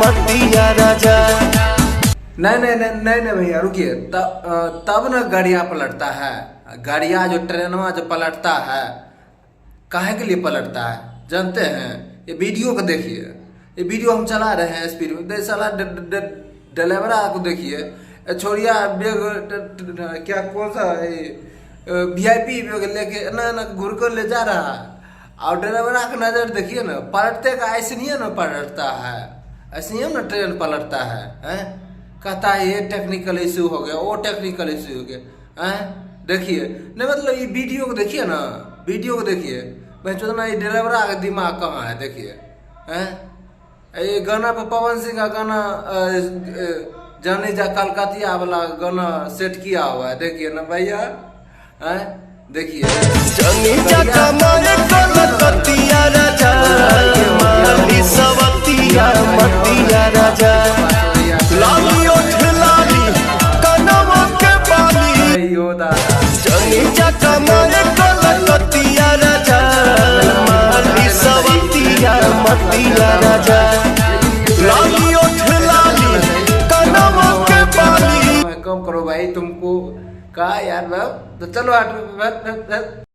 मतिया राजा। नहीं नहीं नहीं नहीं नहीं भैया रुकिए, तब ना गाड़ियाँ पलटता है। गाड़ियाँ जो ट्रेनवा जो पलटता है, काहे के लिए पलटता है जानते हैं? ये वीडियो को देखिए, ये वीडियो हम चला रहे हैं स्पीड में, साला ड्राइवरा को देखिए, छोड़िया क्या कौन सा VIP लेके ना घूर कर ले जा रहा है, और ड्राइवरा का नजर देखिए ना, पलटते का ऐसे नहीं है ना पलटता है, ऐसे ही ना ट्रेन पलटता है, हैं? कहता है ये टेक्निकल इशू हो गया, वो टेक्निकल इशू हो गया, हैं? देखिए नहीं मतलब ये वीडियो को देखिए ना, वीडियो को देखिए मैं चुना ये ड्राइवरा का दिमाग कहाँ है देखिए, हैं? ये गाना पर पवन सिंह का गाना जाने जा कलकतिया वाला गाना सेट किया हुआ है, देखिए ना भैया, हैं? देखिए जाने जा कमाए कलकतिया राजा, माली सवतिया मतिया राजा। लाली ओठ लाली कनवा के बाली, जाने जा कमाए कलकतिया राजा, माली सवतिया मतिया राजा। लाली ओठ लाली कनवा के बाली। कम करो भाई, तुमको कहा यार, तो चलो हट।